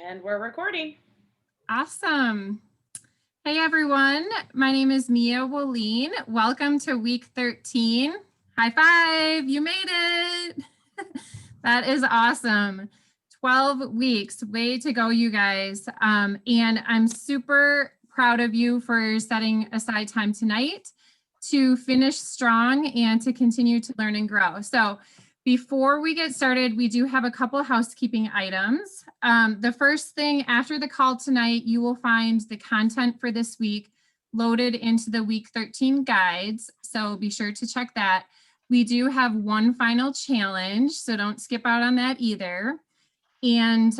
And we're recording. Awesome. Hey everyone, my name is Mia Walleen. Welcome to week 13. High five, you made it. That is awesome. 12 weeks, way to go, you guys. And I'm super proud of you for setting aside time tonight to finish strong and to continue to learn and grow. So before we get started, we do have a couple of housekeeping items. The first thing after the call tonight, you will find the content for this week loaded into the week 13 guides. So be sure to check that. We do have one final challenge, so don't skip out on that either. And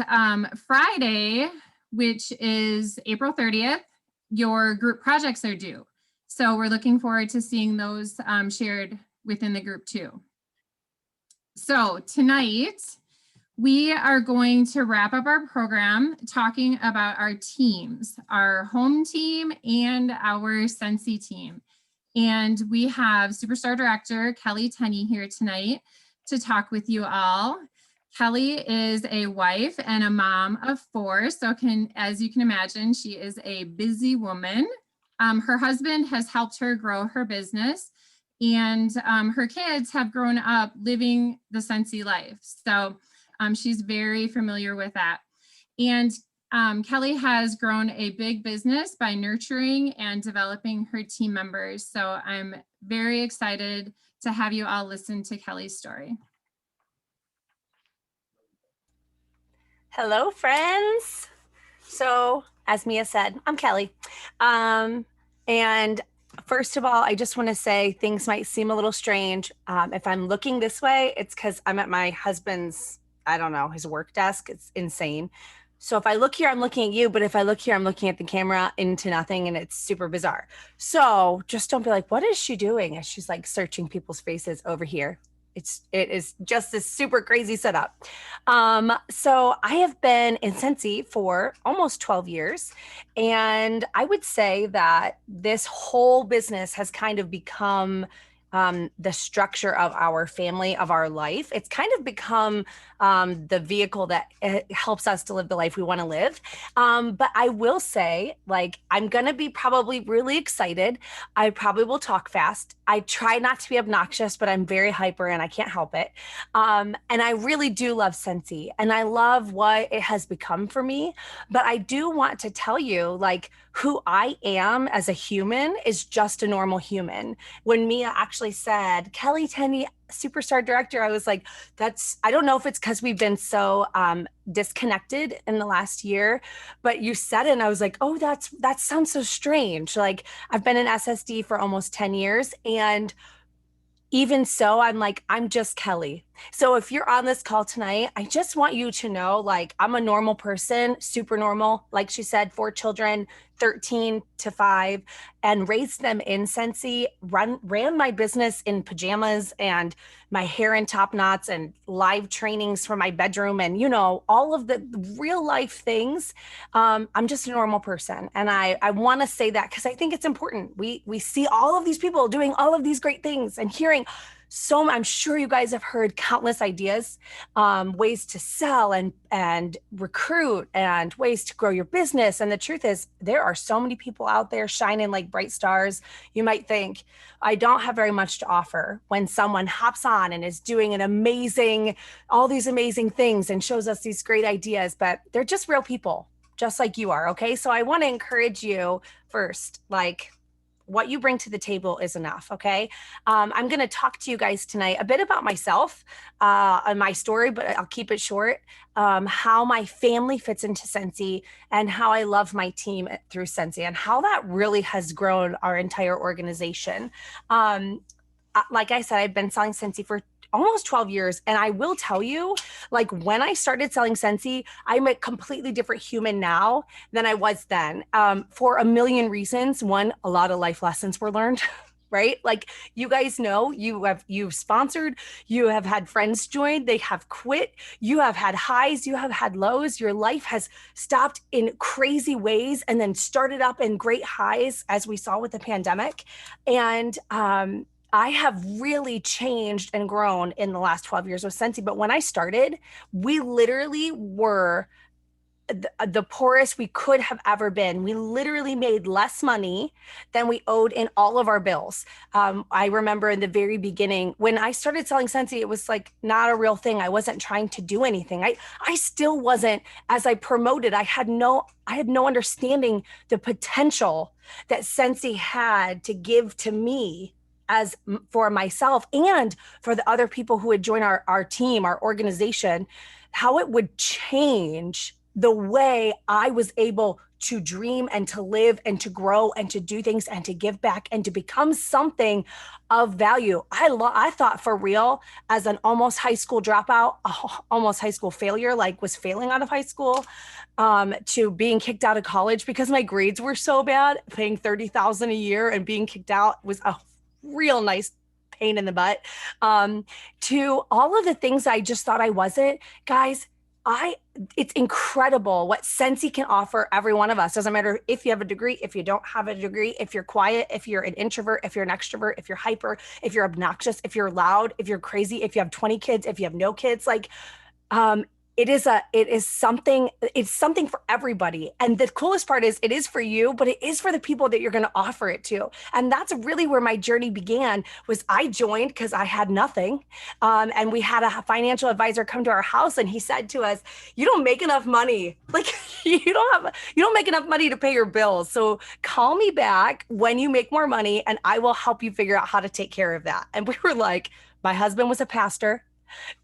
Friday, which is April 30th, your group projects are due. So we're looking forward to seeing those shared within the group too. So tonight, we are going to wrap up our program talking about our teams, our home team and our Scentsy team. And we have Superstar Director Kelly Tenney here tonight to talk with you all. Kelly is a wife and a mom of 4, so as you can imagine, she is a busy woman. Her husband has helped her grow her business, and her kids have grown up living the Scentsy life. So she's very familiar with that. And Kelly has grown a big business by nurturing and developing her team members. So I'm very excited to have you all listen to Kelly's story. Hello, friends. So, as Mia said, I'm Kelly. And first of all, I just want to say things might seem a little strange. If I'm looking this way, it's because I'm at my husband's, I don't know, his work desk. It's insane. So if I look here, I'm looking at you. But if I look here, I'm looking at the camera into nothing, and it's super bizarre. So just don't be like, what is she doing? As she's like searching people's faces over here. It is just this super crazy setup. So I have been in Scentsy for almost 12 years. And I would say that this whole business has kind of become the structure of our family, of our life. It's kind of become the vehicle that helps us to live the life we want to live. But I will say, like, I'm going to be probably really excited. I probably will talk fast. I try not to be obnoxious, but I'm very hyper and I can't help it. And I really do love Scentsy, and I love what it has become for me. But I do want to tell you, like, who I am as a human is just a normal human. When Mia actually said, Kelly Tenney, Superstar Director, I was like, I don't know if it's because we've been so disconnected in the last year, but you said it and I was like, oh, that sounds so strange. Like, I've been in SSD for almost 10 years, and even so, I'm like, I'm just Kelly. So if you're on this call tonight, I just want you to know, like, I'm a normal person, super normal. Like she said, 4 children, 13 to 5, and raised them in Scentsy, ran my business in pajamas and my hair in top knots and live trainings from my bedroom and, all of the real life things. I'm just a normal person. And I want to say that because I think it's important. We see all of these people doing all of these great things and hearing I'm sure you guys have heard countless ideas, ways to sell and recruit and ways to grow your business. And the truth is, there are so many people out there shining like bright stars. You might think, I don't have very much to offer, when someone hops on and is doing all these amazing things and shows us these great ideas, but they're just real people, just like you are. Okay. So I want to encourage you first, like, what you bring to the table is enough. Okay. I'm going to talk to you guys tonight a bit about myself and my story, but I'll keep it short. How my family fits into Scentsy and how I love my team through Scentsy and how that really has grown our entire organization. Like I said, I've been selling Scentsy for almost 12 years. And I will tell you, like, when I started selling Scentsy, I'm a completely different human now than I was then, for a million reasons. One, a lot of life lessons were learned. Right? Like, you guys know, you've sponsored, you have had friends join, they have quit, you have had highs, you have had lows, your life has stopped in crazy ways and then started up in great highs, as we saw with the pandemic. And I have really changed and grown in the last 12 years with Scentsy. But when I started, we literally were the poorest we could have ever been. We literally made less money than we owed in all of our bills. I remember in the very beginning when I started selling Scentsy, it was like not a real thing. I wasn't trying to do anything. I still wasn't. As I promoted, I had no understanding the potential that Scentsy had to give to me as for myself and for the other people who would join our team, our organization, how it would change the way I was able to dream and to live and to grow and to do things and to give back and to become something of value. I thought for real, as an almost high school dropout, almost high school failure, like was failing out of high school, to being kicked out of college because my grades were so bad, paying $30,000 a year and being kicked out was a real nice pain in the butt, to all of the things I just thought I wasn't. Guys, it's incredible what Scentsy can offer every one of us. Doesn't matter if you have a degree, if you don't have a degree, if you're quiet, if you're an introvert, if you're an extrovert, if you're hyper, if you're obnoxious, if you're loud, if you're crazy, if you have 20 kids, if you have no kids, like, it's something for everybody. And the coolest part is it is for you, but it is for the people that you're going to offer it to. And that's really where my journey began. Was I joined because I had nothing. And we had a financial advisor come to our house and he said to us, you don't make enough money. Like you don't make enough money to pay your bills. So call me back when you make more money and I will help you figure out how to take care of that. And we were like, my husband was a pastor.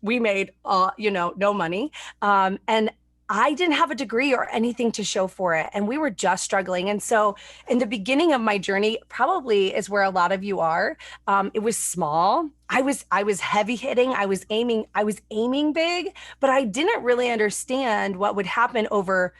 We made, no money. And I didn't have a degree or anything to show for it. And we were just struggling. And so in the beginning of my journey, probably is where a lot of you are. It was small. I was heavy hitting. I was aiming big, but I didn't really understand what would happen over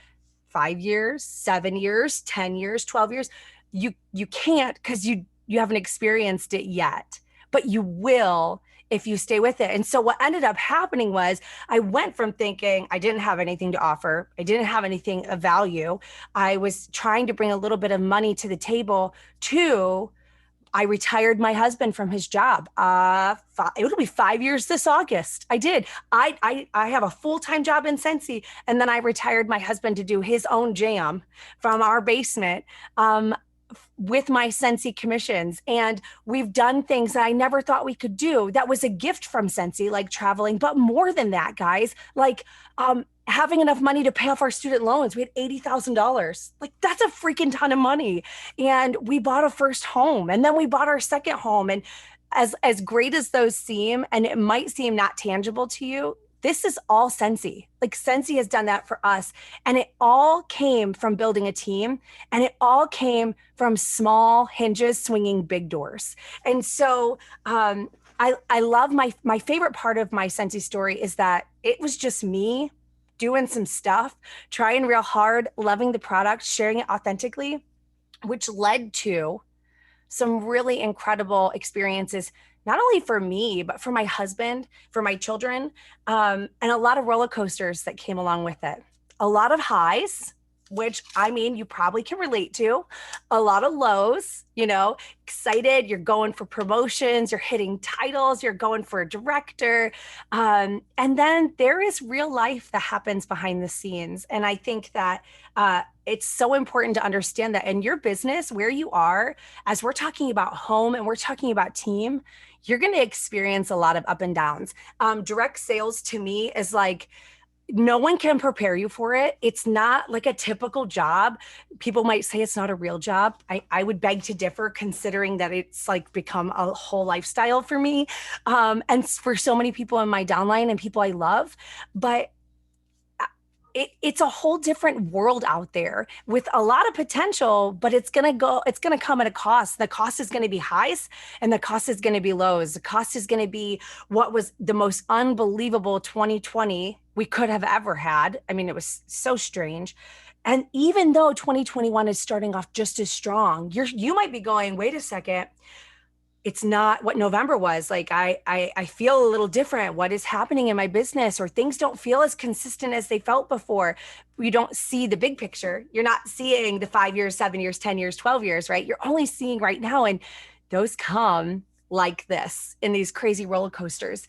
5 years, 7 years, 10 years, 12 years. You can't, because you haven't experienced it yet, but you will if you stay with it. And so what ended up happening was I went from thinking I didn't have anything to offer. I didn't have anything of value. I was trying to bring a little bit of money to the table to I retired my husband from his job. It'll be 5 years this August. I did. I have a full-time job in Scentsy. And then I retired my husband to do his own jam from our basement. With my Scentsy commissions. And we've done things that I never thought we could do. That was a gift from Scentsy, like traveling, but more than that, guys, like having enough money to pay off our student loans. We had $80,000. Like that's a freaking ton of money. And we bought a first home and then we bought our second home. And as great as those seem, and it might seem not tangible to you, this is all Scentsy. Like Scentsy has done that for us. And it all came from building a team. And it all came from small hinges swinging big doors. And so I love my favorite part of my Scentsy story is that it was just me doing some stuff, trying real hard, loving the product, sharing it authentically, which led to some really incredible experiences, not only for me, but for my husband, for my children, and a lot of roller coasters that came along with it. A lot of highs, which I mean, you probably can relate to, a lot of lows, excited, you're going for promotions, you're hitting titles, you're going for a director. And then there is real life that happens behind the scenes. And I think that it's so important to understand that in your business, where you are, as we're talking about home and we're talking about team, you're going to experience a lot of up and downs. Direct sales to me is like, no one can prepare you for it. It's not like a typical job. People might say it's not a real job. I would beg to differ, considering that it's like become a whole lifestyle for me, and for so many people in my downline and people I love. But it's a whole different world out there with a lot of potential, but it's going to come at a cost. The cost is going to be highs and the cost is going to be lows. The cost is going to be what was the most unbelievable 2020 we could have ever had. I mean, it was so strange. And even though 2021 is starting off just as strong, you might be going, wait a second, it's not what November was. Like, I feel a little different. What is happening in my business? Or things don't feel as consistent as they felt before. You don't see the big picture. You're not seeing the 5 years, 7 years, 10 years, 12 years, right? You're only seeing right now. And those come like this in these crazy roller coasters,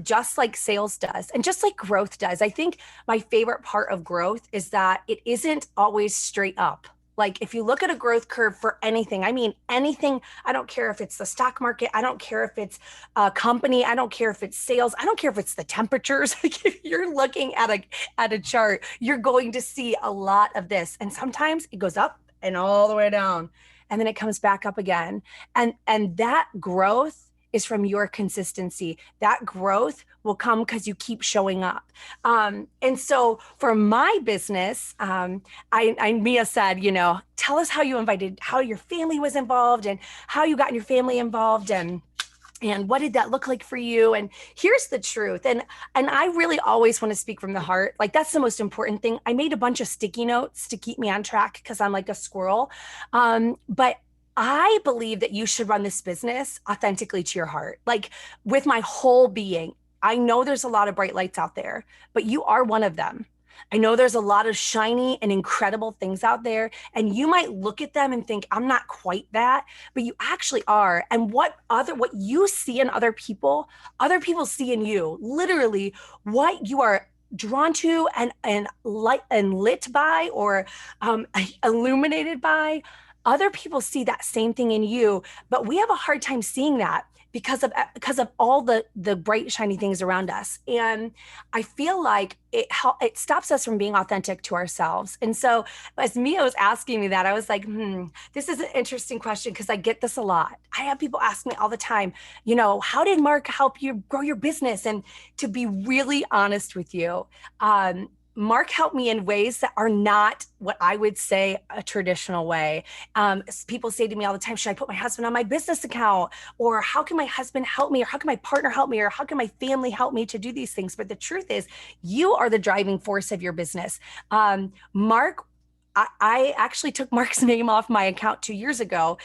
just like sales does and just like growth does. I think my favorite part of growth is that it isn't always straight up. Like if you look at a growth curve for anything, I mean, anything, I don't care if it's the stock market, I don't care if it's a company, I don't care if it's sales, I don't care if it's the temperatures. If you're looking at a chart, you're going to see a lot of this. And sometimes it goes up and all the way down, and then it comes back up again. And that growth is from your consistency. That growth will come because you keep showing up. And so for my business, Mia said, tell us how your family was involved and how you got your family involved and what did that look like for you? And here's the truth. And I really always want to speak from the heart. Like that's the most important thing. I made a bunch of sticky notes to keep me on track because I'm like a squirrel. But I believe that you should run this business authentically to your heart, like with my whole being. I know there's a lot of bright lights out there, but you are one of them. I know there's a lot of shiny and incredible things out there, and you might look at them and think, I'm not quite that, but you actually are. And what you see in other people see in you. Literally, what you are drawn to and light and lit by or illuminated by, other people see that same thing in you, but we have a hard time seeing that because of all the bright shiny things around us. And I feel like it stops us from being authentic to ourselves. And so as Mia was asking me that, I was like, this is an interesting question because I get this a lot. I have people ask me all the time, how did Mark help you grow your business? And to be really honest with you, Mark helped me in ways that are not what I would say a traditional way. People say to me all the time, should I put my husband on my business account? Or how can my husband help me? Or how can my partner help me? Or how can my family help me to do these things? But the truth is, you are the driving force of your business. Mark, I actually took Mark's name off my account 2 years ago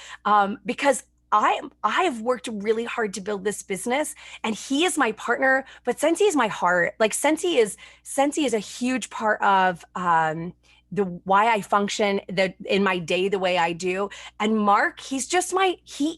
because I have worked really hard to build this business, and he is my partner, but Sensi is my heart. Like Sensi is a huge part of the why I function in my day the way I do. And Mark, he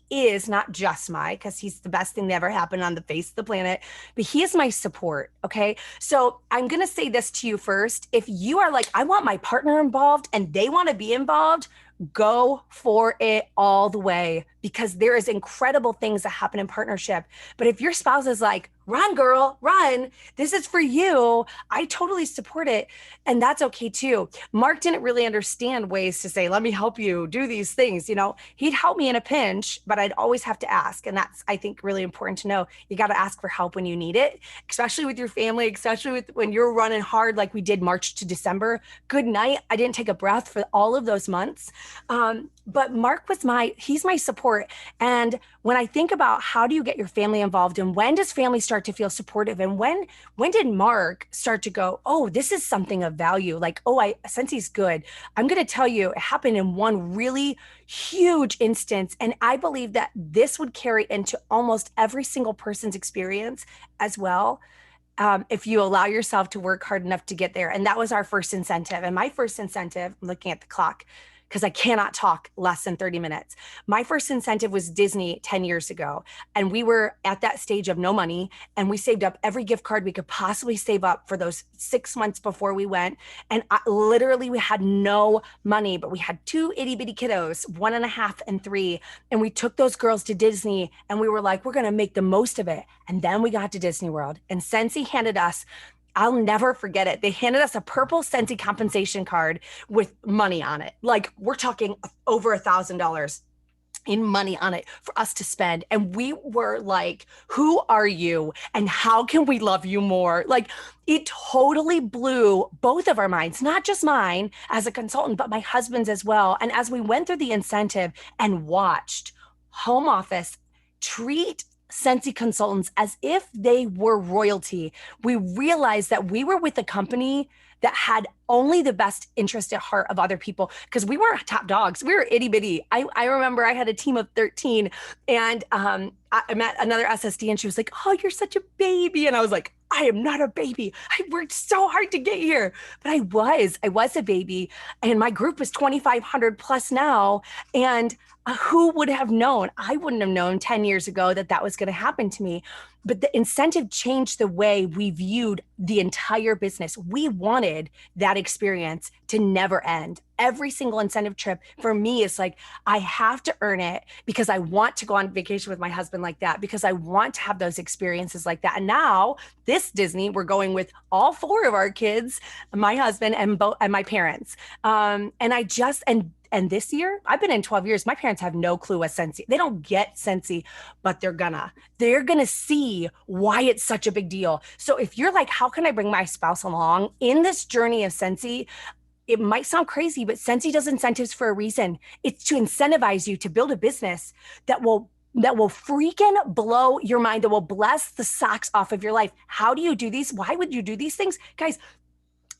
is not just because he's the best thing that ever happened on the face of the planet, but he is my support. Okay. So I'm going to say this to you first. If you are like, I want my partner involved and they want to be involved, go for it all the way, because there is incredible things that happen in partnership. But if your spouse is like, run, girl, run, this is for you, I totally support it. And that's okay too. Mark didn't really understand ways to say, let me help you do these things. He'd help me in a pinch, but I'd always have to ask. And that's, I think, really important to know. You got to ask for help when you need it, especially with your family, especially when you're running hard like we did March to December. Good night. I didn't take a breath for all of those months. But Mark he's my support. And when I think about how do you get your family involved and when does family start to feel supportive, and when did Mark start to go, oh, this is something of value? Like, oh, since he's good, I'm going to tell you, it happened in one really huge instance. And I believe that this would carry into almost every single person's experience as well. If you allow yourself to work hard enough to get there. And that was our first incentive. And my first incentive, I'm looking at the clock, because I cannot talk less than 30 minutes. My first incentive was Disney 10 years ago. And we were at that stage of no money. And we saved up every gift card we could possibly save up for those 6 months before we went. And we had no money, but we had 2 itty bitty kiddos, 1.5 and 3. And we took those girls to Disney and we were like, we're going to make the most of it. And then we got to Disney World and Sensi handed us, I'll never forget it. They handed us a purple Sensi compensation card with money on it. Like, we're talking over $1,000 in money on it for us to spend. And we were like, who are you? And how can we love you more? Like, it totally blew both of our minds, not just mine as a consultant, but my husband's as well. And as we went through the incentive and watched home office treat Sensi consultants as if they were royalty, we realized that we were with a company that had only the best interest at heart of other people, because we weren't top dogs. We were itty bitty. I remember I had a team of 13 and I met another SSD and she was like, oh, you're such a baby. And I was like, I am not a baby. I worked so hard to get here, but I was a baby, and my group was 2,500 plus now. And Who would have known? I wouldn't have known 10 years ago that that was going to happen to me. But the incentive changed the way we viewed the entire business. We wanted that experience to never end. Every single incentive trip for me is like, I have to earn it because I want to go on vacation with my husband like that, because I want to have those experiences like that. And now this Disney, we're going with all four of our kids, my husband and my parents. And this year, I've been in 12 years. My parents have no clue what Scentsy. They don't get Scentsy, but they're gonna see why it's such a big deal. So if you're like, how can I bring my spouse along in this journey of Scentsy? It might sound crazy, but Scentsy does incentives for a reason. It's to incentivize you to build a business that will freaking blow your mind, that will bless the socks off of your life. How do you do these? Why would you do these things? Guys,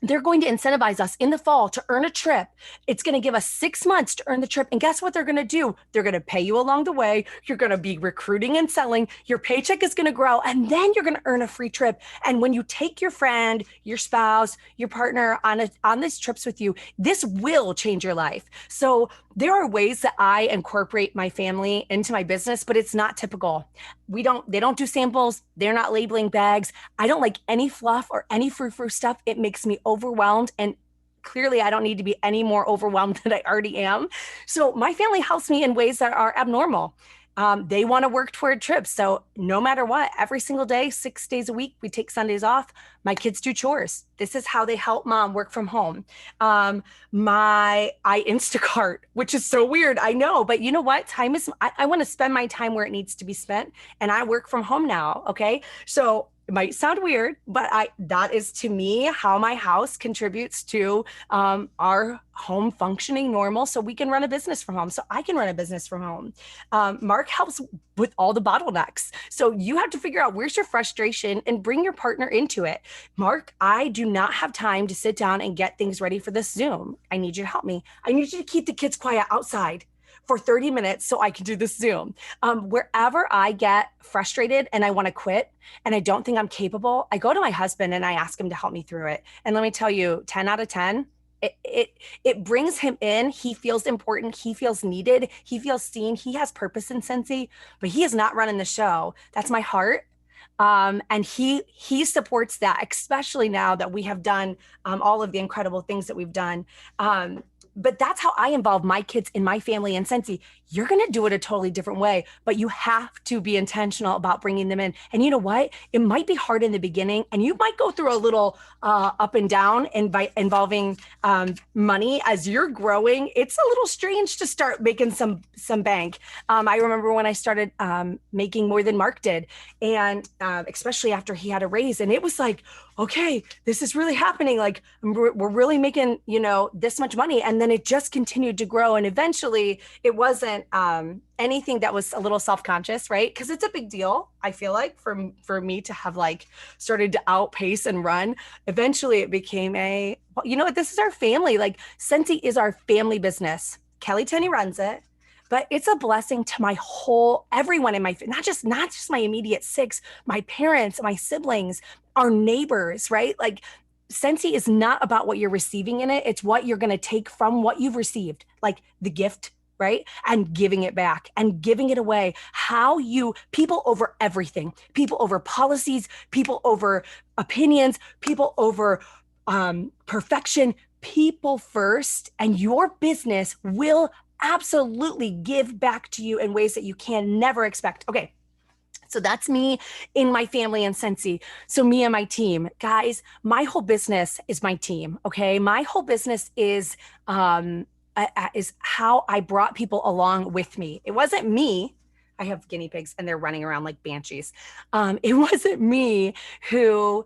they're going to incentivize us in the fall to earn a trip. It's going to give us 6 months to earn the trip. And guess what they're going to do? They're going to pay you along the way. You're going to be recruiting and selling. Your paycheck is going to grow. And then you're going to earn a free trip. And when you take your friend, your spouse, your partner on these trips with you, this will change your life. So there are ways that I incorporate my family into my business, but it's not typical. They don't do samples. They're not labeling bags. I don't like any fluff or any frou-frou stuff. It makes me overwhelmed. And clearly I don't need to be any more overwhelmed than I already am. So my family helps me in ways that are abnormal. They want to work toward trips. So no matter what, every single day, 6 days a week, we take Sundays off. My kids do chores. This is how they help mom work from home. I Instacart, which is so weird. I know, but you know what? I want to spend my time where it needs to be spent. And I work from home now. Okay. So it might sound weird, but that is to me how my house contributes to our home functioning normal, so we can run a business from home. So I can run a business from home. Mark helps with all the bottlenecks. So you have to figure out where's your frustration and bring your partner into it. Mark, I do not have time to sit down and get things ready for this Zoom. I need you to help me. I need you to keep the kids quiet outside for 30 minutes so I can do this Zoom. Wherever I get frustrated and I want to quit and I don't think I'm capable, I go to my husband and I ask him to help me through it. And let me tell you, 10 out of 10, it brings him in. He feels important. He feels needed. He feels seen. He has purpose in Scentsy, but he is not running the show. That's my heart. And he supports that, especially now that we have done all of the incredible things that we've done. But that's how I involve my kids in my family and Scentsy. You're going to do it a totally different way, but you have to be intentional about bringing them in. And you know what? It might be hard in the beginning, and you might go through a little up and down involving money as you're growing. It's a little strange to start making some bank. I remember when I started making more than Mark did, and especially after he had a raise, and it was like, okay, this is really happening. Like we're really making, this much money. And then it just continued to grow. And eventually it wasn't anything that was a little self-conscious, right? Because it's a big deal, I feel like, for me to have like started to outpace and run. Eventually it became this is our family. Like Scentsy is our family business. Kelly Tenney runs it. But it's a blessing to everyone in my, not just my immediate 6, my parents, my siblings, our neighbors, right? Like Scentsy is not about what you're receiving in it. It's what you're going to take from what you've received, like the gift, right? And giving it back and giving it away. People over everything, people over policies, people over opinions, people over perfection, people first, and your business will absolutely give back to you in ways that you can never expect. Okay. So that's me in my family and Scentsy. So me and my team, guys, my whole business is my team. Okay. My whole business is how I brought people along with me. It wasn't me. I have guinea pigs and they're running around like banshees. It wasn't me who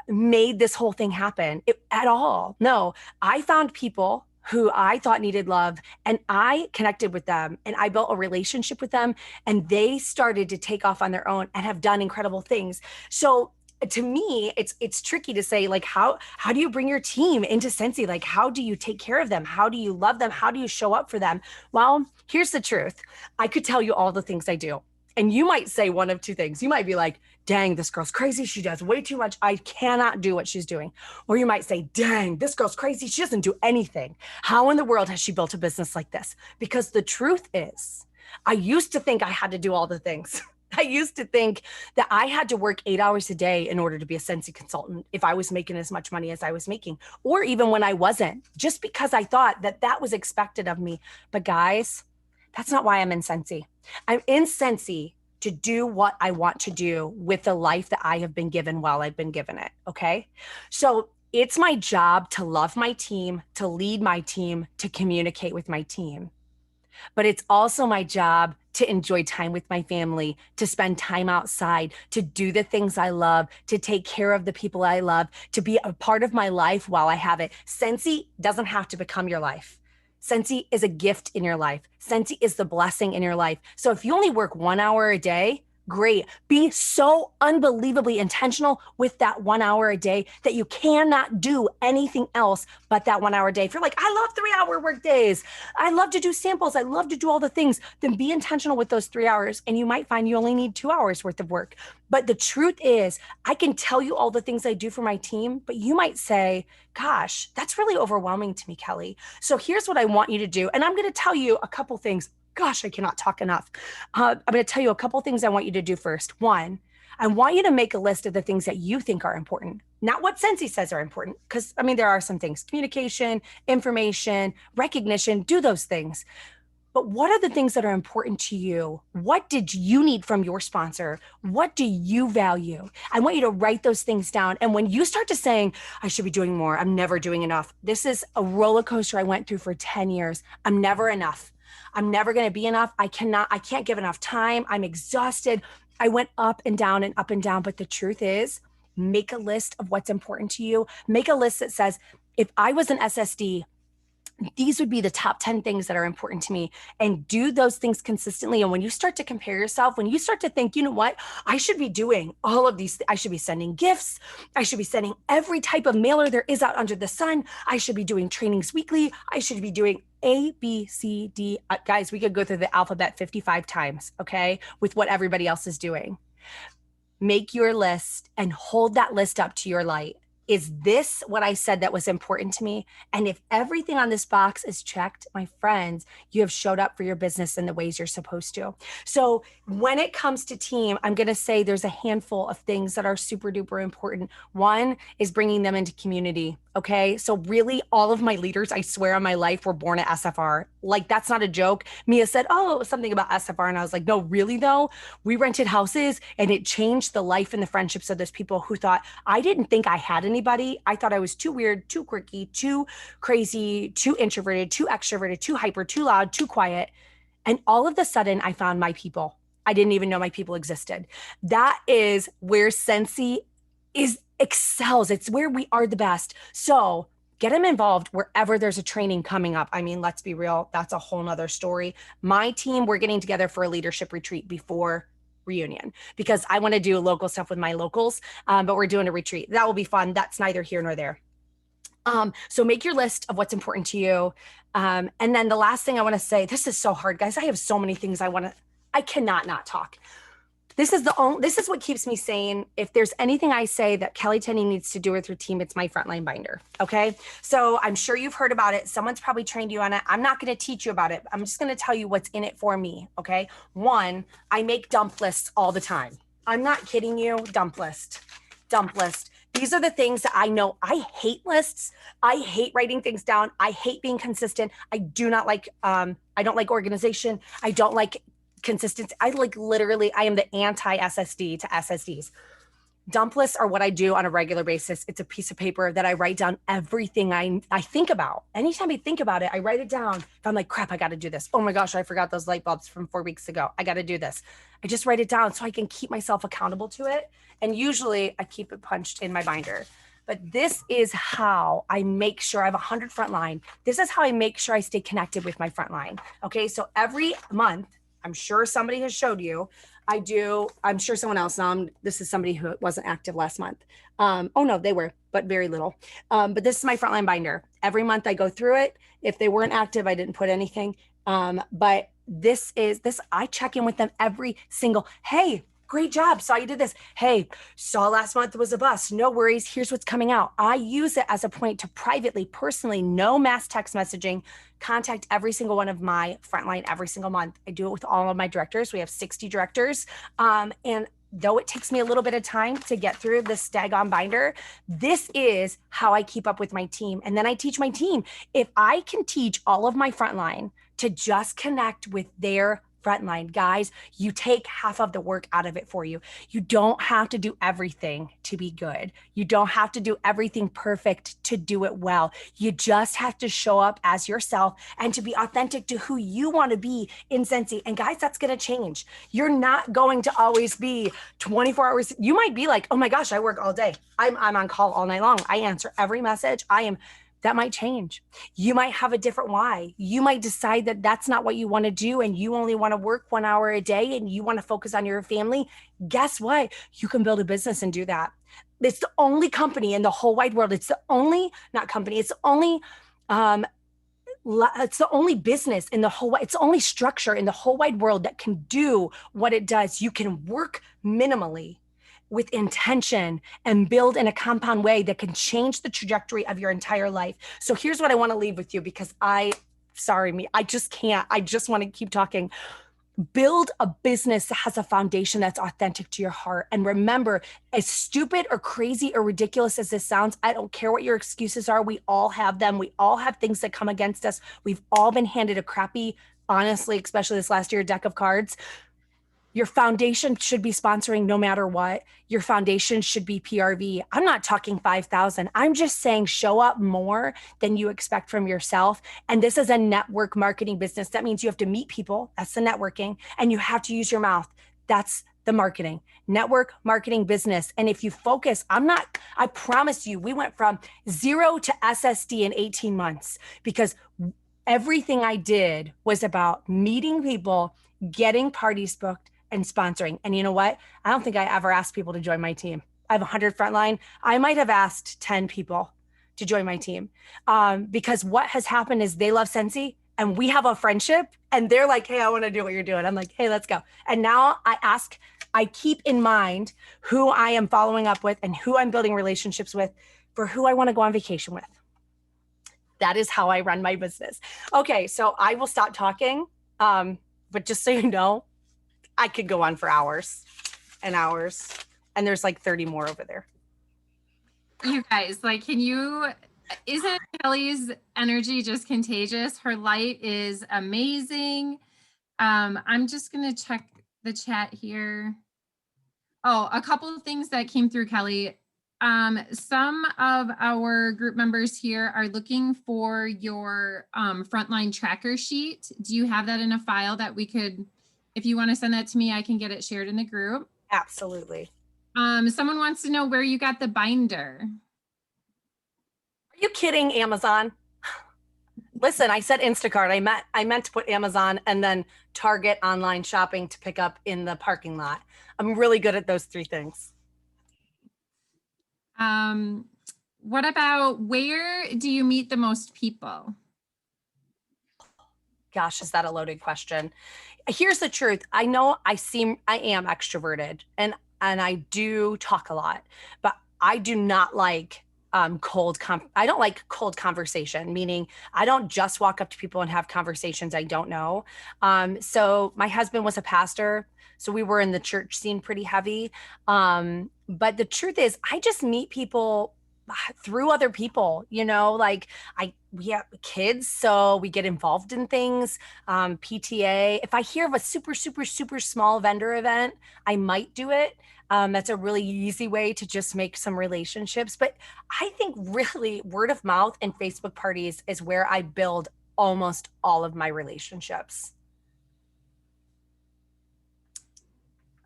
made this whole thing happen at all. No, I found people who I thought needed love, and I connected with them and I built a relationship with them, and they started to take off on their own and have done incredible things. So to me, it's tricky to say, like, how do you bring your team into Scentsy? Like, how do you take care of them? How do you love them? How do you show up for them? Well, here's the truth. I could tell you all the things I do. And you might say one of two things. You might be like, dang, this girl's crazy. She does way too much. I cannot do what she's doing. Or you might say, dang, this girl's crazy. She doesn't do anything. How in the world has she built a business like this? Because the truth is, I used to think I had to do all the things. I used to think that I had to work 8 hours a day in order to be a Scentsy consultant if I was making as much money as I was making, or even when I wasn't, just because I thought that that was expected of me. But guys, that's not why I'm in Scentsy. I'm in Scentsy to do what I want to do with the life that I have been given while I've been given it. Okay. So it's my job to love my team, to lead my team, to communicate with my team. But it's also my job to enjoy time with my family, to spend time outside, to do the things I love, to take care of the people I love, to be a part of my life while I have it. Scentsy doesn't have to become your life. Scentsy is a gift in your life. Scentsy is the blessing in your life. So if you only work 1 hour a day, great. Be so unbelievably intentional with that 1 hour a day that you cannot do anything else but that 1 hour a day. If you're like, I love 3-hour work days, I love to do samples, I love to do all the things, then be intentional with those 3 hours. And you might find you only need 2 hours worth of work. But the truth is, I can tell you all the things I do for my team, but you might say, gosh, that's really overwhelming to me, Kelly. So here's what I want you to do. And I'm going to tell you a couple things. Gosh, I cannot talk enough. I'm going to tell you a couple things I want you to do first. One, I want you to make a list of the things that you think are important, not what Scentsy says are important. Because, I mean, there are some things: communication, information, recognition, do those things. But what are the things that are important to you? What did you need from your sponsor? What do you value? I want you to write those things down. And when you start to saying, I should be doing more, I'm never doing enough. This is a roller coaster I went through for 10 years. I'm never enough. I'm never going to be enough. I can't give enough time. I'm exhausted. I went up and down and up and down. But the truth is, make a list of what's important to you. Make a list that says, if I was an SSD, these would be the top 10 things that are important to me, and do those things consistently. And when you start to compare yourself, when you start to think, you know what, I should be doing all of these, I should be sending gifts, I should be sending every type of mailer there is out under the sun, I should be doing trainings weekly, I should be doing A, B, C, D. Guys, we could go through the alphabet 55 times, okay, with what everybody else is doing. Make your list and hold that list up to your light. Is this what I said that was important to me? And if everything on this box is checked, my friends, you have showed up for your business in the ways you're supposed to. So when it comes to team, I'm going to say there's a handful of things that are super duper important. One is bringing them into community. Okay. So really all of my leaders, I swear on my life, were born at SFR. Like, that's not a joke. Mia said, oh, it was something about SFR. And I was like, no, really though? We rented houses and it changed the life and the friendships of those people who thought, I didn't think I had anybody. I thought I was too weird, too quirky, too crazy, too introverted, too extroverted, too hyper, too loud, too quiet. And all of a sudden I found my people. I didn't even know my people existed. That is where Scentsy excels. It's where we are the best. So get them involved wherever there's a training coming up. I mean, let's be real. That's a whole nother story. My team, we're getting together for a leadership retreat before reunion because I want to do local stuff with my locals, but we're doing a retreat. That will be fun. That's neither here nor there. So make your list of what's important to you. And then the last thing I want to say, this is so hard, guys. I have so many things I cannot not talk. This is what keeps me sane. If there's anything I say that Kelly Tenney needs to do with her team, it's my frontline binder. Okay. So I'm sure you've heard about it. Someone's probably trained you on it. I'm not going to teach you about it. I'm just going to tell you what's in it for me. Okay. One, I make dump lists all the time. I'm not kidding you. Dump list. These are the things that I know. I hate lists. I hate writing things down. I hate being consistent. I do not like, I don't like organization. I don't like consistency. I am the anti-SSD to SSDs. Dump lists are what I do on a regular basis. It's a piece of paper that I write down everything I think about. Anytime I think about it, I write it down. If I'm like, crap, I got to do this. Oh my gosh, I forgot those light bulbs from 4 weeks ago. I got to do this. I just write it down so I can keep myself accountable to it. And usually I keep it punched in my binder. But this is how I make sure I have 100 frontline. This is how I make sure I stay connected with my frontline. Okay, so every month, I'm sure somebody has showed you. I'm sure someone else. This is somebody who wasn't active last month. Oh no, they were, but very little. But this is my frontline binder. Every month I go through it. If they weren't active, I didn't put anything. But I check in with them every single, hey, Great job. Saw you did this. Hey, saw last month was a bust. No worries. Here's what's coming out. I use it as a point to privately, personally, no mass text messaging, contact every single one of my frontline every single month. I do it with all of my directors. We have 60 directors. And though it takes me a little bit of time to get through this daggone binder, this is how I keep up with my team. And then I teach my team. If I can teach all of my frontline to just connect with their frontline, guys, you take half of the work out of it for you. You don't have to do everything to be good. You don't have to do everything perfect to do it well. You just have to show up as yourself and to be authentic to who you want to be in Scentsy. And guys, that's going to change. You're not going to always be 24 hours. You might be like, oh my gosh, I work all day. I'm on call all night long. I answer every message. That might change. You might have a different why. You might decide that that's not what you want to do and you only want to work 1 hour a day and you want to focus on your family. Guess what? You can build a business and do that. It's the only company in the whole wide world. It's the only, not company, it's the only business in the whole, it's the only structure in the whole wide world that can do what it does. You can work minimally with intention and build in a compound way that can change the trajectory of your entire life. So here's what I want to leave with you because I just can't. I just want to keep talking. Build a business that has a foundation that's authentic to your heart. And remember, as stupid or crazy or ridiculous as this sounds, I don't care what your excuses are. We all have them. We all have things that come against us. We've all been handed a crappy, honestly, especially this last year, deck of cards. Your foundation should be sponsoring no matter what. Your foundation should be PRV. I'm not talking 5,000. I'm just saying show up more than you expect from yourself. And this is a network marketing business. That means you have to meet people. That's the networking. And you have to use your mouth. That's the marketing, network marketing business. And if you focus, I promise you, we went from 0 to SSD in 18 months because everything I did was about meeting people, getting parties booked, and sponsoring. And you know what? I don't think I ever asked people to join my team. I have 100 frontline. I might have asked 10 people to join my team because what has happened is they love Scentsy and we have a friendship and they're like, hey, I want to do what you're doing. I'm like, hey, let's go. And now I keep in mind who I am following up with and who I'm building relationships with for who I want to go on vacation with. That is how I run my business. Okay, so I will stop talking. But just so you know, I could go on for hours and hours. And there's like 30 more over there. You guys, isn't Kelly's energy just contagious? Her light is amazing. I'm just going to check the chat here. Oh, a couple of things that came through, Kelly. Some of our group members here are looking for your frontline tracker sheet. Do you have that in a file that we could, if you want to send that to me, I can get it shared in the group? Absolutely. Someone wants to know where you got the binder. Are you kidding, Amazon? Listen, I said Instacart. I meant to put Amazon and then Target online shopping to pick up in the parking lot. I'm really good at those 3 things. What about where do you meet the most people? Gosh, is that a loaded question? Here's the truth. I know I am extroverted and I do talk a lot, but I do not like I don't like cold conversation, meaning I don't just walk up to people and have conversations I don't know. So my husband was a pastor, so we were in the church scene pretty heavy. But the truth is I just meet people through other people, you know, like we have kids, so we get involved in things. PTA, if I hear of a super, super, super small vendor event, I might do it. That's a really easy way to just make some relationships. But I think really word of mouth and Facebook parties is where I build almost all of my relationships.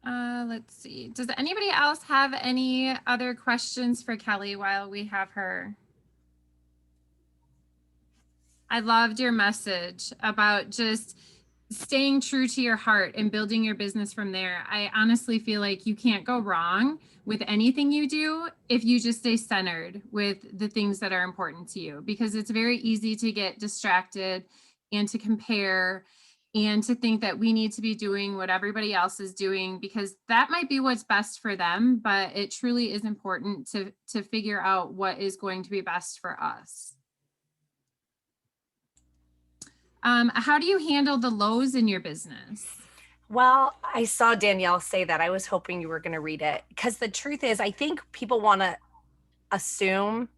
Let's see. Does anybody else have any other questions for Kelly while we have her? I loved your message about just staying true to your heart and building your business from there. I honestly feel like you can't go wrong with anything you do if you just stay centered with the things that are important to you, because it's very easy to get distracted and to compare and to think that we need to be doing what everybody else is doing because that might be what's best for them, but it truly is important to figure out what is going to be best for us. How do you handle the lows in your business? Well, I saw Danielle say that. I was hoping you were going to read it because the truth is, I think people want to assume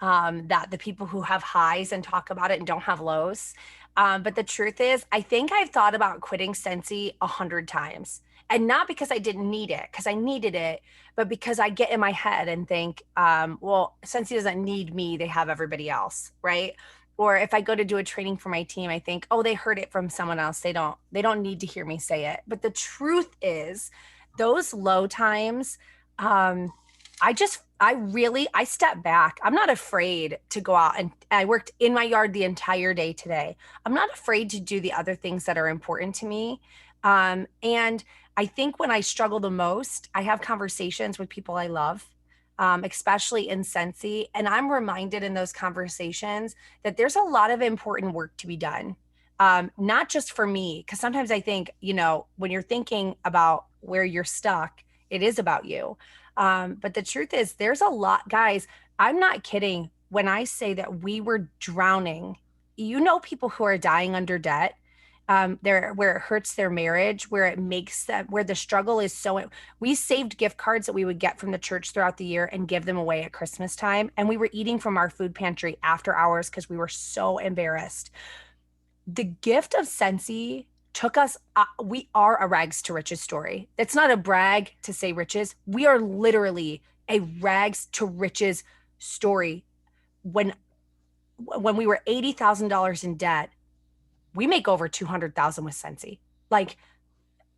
that the people who have highs and talk about it and don't have lows. But the truth is, I think I've thought about quitting Scentsy 100 times. And not because I didn't need it, because I needed it, but because I get in my head and think, well, Scentsy doesn't need me, they have everybody else, right? Or if I go to do a training for my team, I think, oh, they heard it from someone else. They don't need to hear me say it. But the truth is, those low times, I step back. I'm not afraid to go out, and I worked in my yard the entire day today. I'm not afraid to do the other things that are important to me. And I think when I struggle the most, I have conversations with people I love, especially in Scentsy. And I'm reminded in those conversations that there's a lot of important work to be done. Not just for me, because sometimes I think, when you're thinking about where you're stuck, it is about you. But the truth is, there's a lot, guys. I'm not kidding when I say that we were drowning. People who are dying under debt, where it hurts their marriage, where it makes them, where the struggle is so. We saved gift cards that we would get from the church throughout the year and give them away at Christmas time, and we were eating from our food pantry after hours because we were so embarrassed. The gift of Scentsy took us, we are a rags to riches story. It's not a brag to say riches. We are literally a rags to riches story. When we were $80,000 in debt, we make over 200,000 with Scentsy. Like,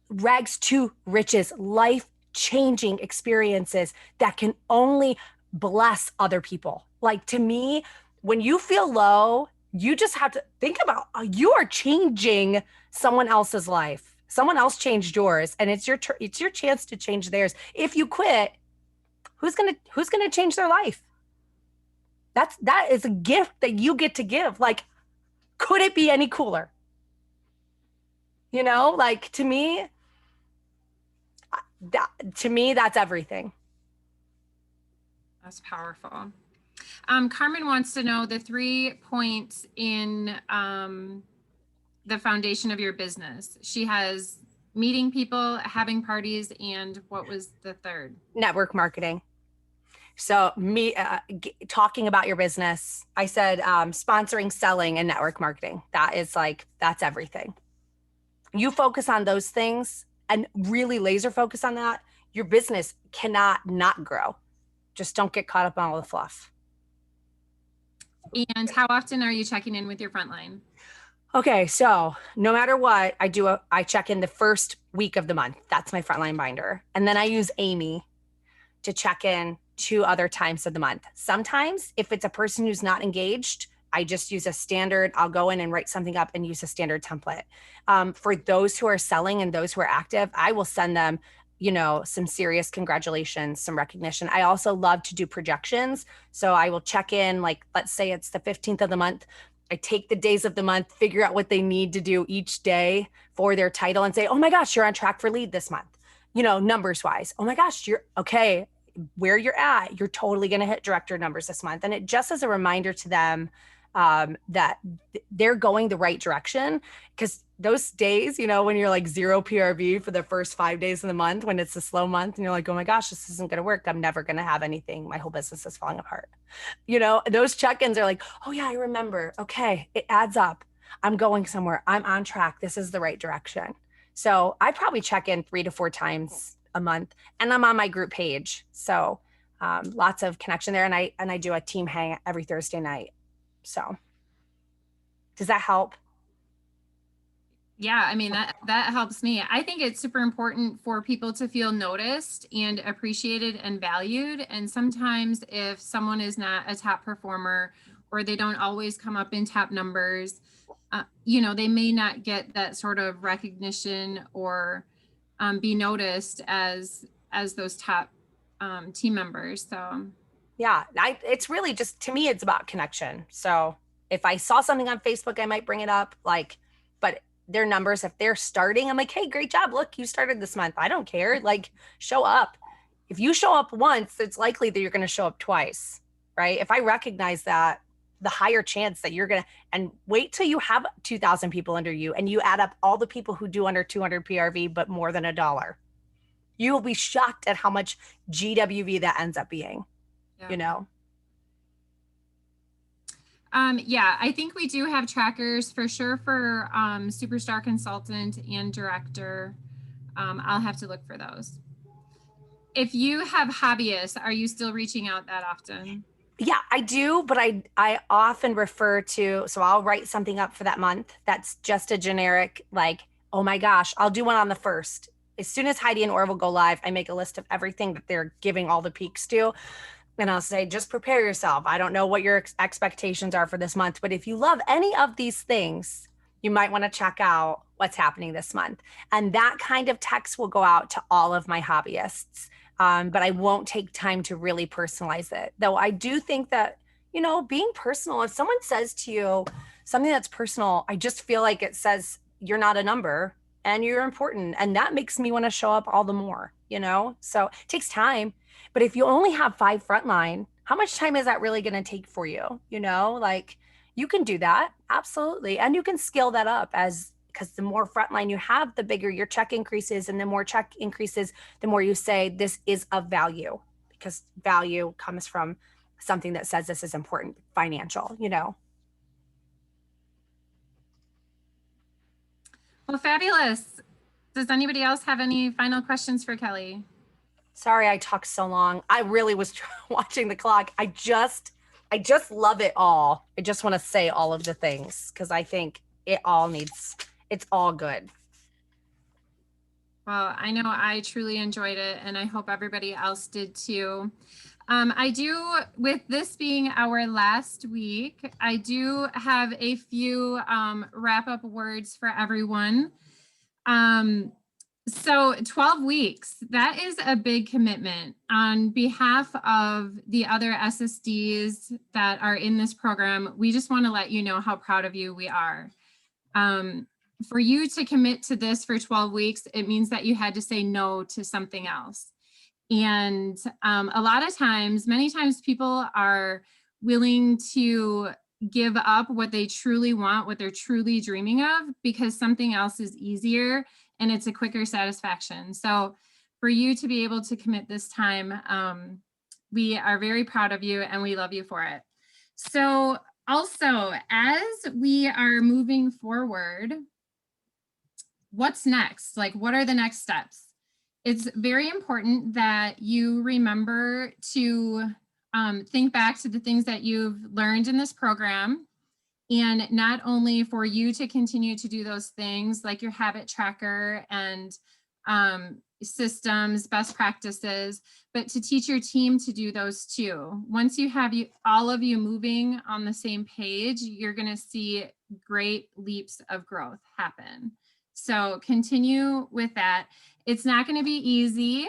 rags to riches, life changing experiences that can only bless other people. Like, to me, when you feel low, you just have to think about, you are changing someone else's life. Someone else changed yours, and it's your chance to change theirs. If you quit, who's gonna change their life? That is a gift that you get to give. Like, could it be any cooler? Like, to me, that's everything. That's powerful. Carmen wants to know the 3 points in the foundation of your business. She has meeting people, having parties, and what was the third? Network marketing. So talking about your business, I said sponsoring, selling, and network marketing. That's everything. You focus on those things and really laser focus on that, your business cannot not grow. Just don't get caught up on all the fluff. And how often are you checking in with your frontline? Okay, so no matter what, I check in the first week of the month. That's my frontline binder. And then I use Amy to check in 2 other times of the month. Sometimes if it's a person who's not engaged, I just use a standard, I'll go in and write something up and use a standard template. For those who are selling and those who are active, I will send them, some serious congratulations, some recognition. I also love to do projections. So I will check in, like, let's say it's the 15th of the month. I take the days of the month, figure out what they need to do each day for their title and say, oh my gosh, you're on track for lead this month. Numbers wise, oh my gosh, you're okay. Where you're at, you're totally going to hit director numbers this month. And it just as a reminder to them that they're going the right direction. Because those days, when you're like 0 PRV for the first 5 days of the month, when it's a slow month and you're like, oh my gosh, this isn't going to work. I'm never going to have anything. My whole business is falling apart. Those check-ins are like, oh yeah, I remember. Okay. It adds up. I'm going somewhere. I'm on track. This is the right direction. So I probably check in 3 to 4 times a month, and I'm on my group page. So lots of connection there. And I do a team hang every Thursday night. So does that help? Yeah, I mean, that helps me. I think it's super important for people to feel noticed and appreciated and valued. And sometimes if someone is not a top performer or they don't always come up in top numbers, they may not get that sort of recognition or be noticed as those top team members. So yeah, it's really just, to me, it's about connection. So if I saw something on Facebook, I might bring it up, but their numbers. If they're starting, I'm like, hey, great job. Look, you started this month. I don't care. Like, show up. If you show up once, it's likely that you're going to show up twice, right? If I recognize that, the higher chance that you're going to, and wait till you have 2,000 people under you and you add up all the people who do under 200 PRV, but more than $1. You will be shocked at how much GWV that ends up being, Yeah. you know? Yeah, I think we do have trackers for sure for Superstar Consultant and Director. I'll have to look for those. If you have hobbyists, are you still reaching out that often? Yeah, I do, but I often refer to, so I'll write something up for that month that's just a generic, like, oh my gosh, I'll do one on the 1st. As soon as Heidi and Orville go live, I make a list of everything that they're giving all the peaks to. And I'll say, just prepare yourself. I don't know what your expectations are for this month, but if you love any of these things, you might want to check out what's happening this month. And that kind of text will go out to all of my hobbyists. But I won't take time to really personalize it. Though I do think that, you know, being personal, if someone says to you something that's personal, I just feel like it says you're not a number and you're important. And that makes me want to show up all the more, you know? So it takes time. But if you only have 5 frontline, how much time is that really going to take for you? You know, like you can do that. Absolutely. And you can scale that up because the more frontline you have, the bigger your check increases. And the more check increases, the more you say this is of value, because value comes from something that says this is important, financial, you know? Well, fabulous. Does anybody else have any final questions for Kelly? Sorry, I talked so long. I really was watching the clock. I just love it all. I just want to say all of the things because I think it's all good. Well, I know I truly enjoyed it and I hope everybody else did too. With this being our last week, I do have a few wrap up words for everyone. So 12 weeks, that is a big commitment. On behalf of the other SSDs that are in this program, we just want to let you know how proud of you we are. For you to commit to this for 12 weeks, it means that you had to say no to something else. And a lot of times, many times people are willing to give up what they truly want, what they're truly dreaming of, because something else is easier and it's a quicker satisfaction. So for you to be able to commit this time, we are very proud of you and we love you for it. So also, as we are moving forward, what's next? Like, what are the next steps? It's very important that you remember to think back to the things that you've learned in this program. And not only for you to continue to do those things like your habit tracker and systems, best practices, but to teach your team to do those too. Once you have all of you moving on the same page, you're going to see great leaps of growth happen. So continue with that. It's not going to be easy.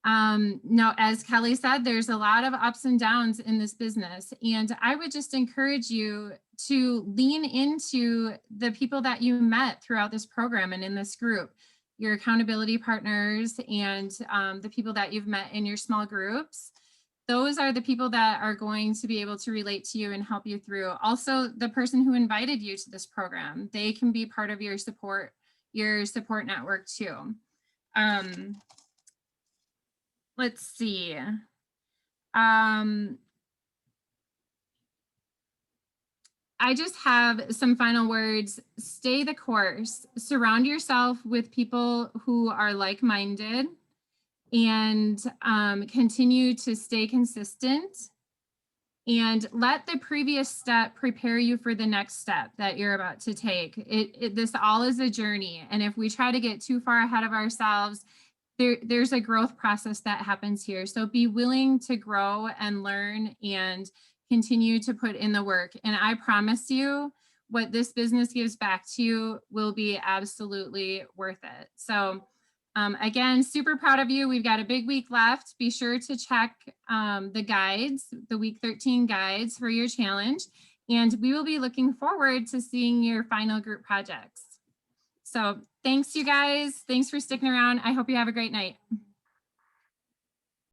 No, as Kelly said, there's a lot of ups and downs in this business. And I would just encourage you to lean into the people that you met throughout this program and in this group, your accountability partners and the people that you've met in your small groups. Those are the people that are going to be able to relate to you and help you through. Also, the person who invited you to this program, they can be part of your support network too. Let's see. I just have some final words. Stay the course. Surround yourself with people who are like-minded and continue to stay consistent. And let the previous step prepare you for the next step that you're about to take. This all is a journey. And if we try to get too far ahead of ourselves, there's a growth process that happens here. So be willing to grow and learn and continue to put in the work. And I promise you, what this business gives back to you will be absolutely worth it. So again, super proud of you. We've got a big week left. Be sure to check the guides, the week 13 guides for your challenge. And we will be looking forward to seeing your final group projects. So thanks, you guys. Thanks for sticking around. I hope you have a great night.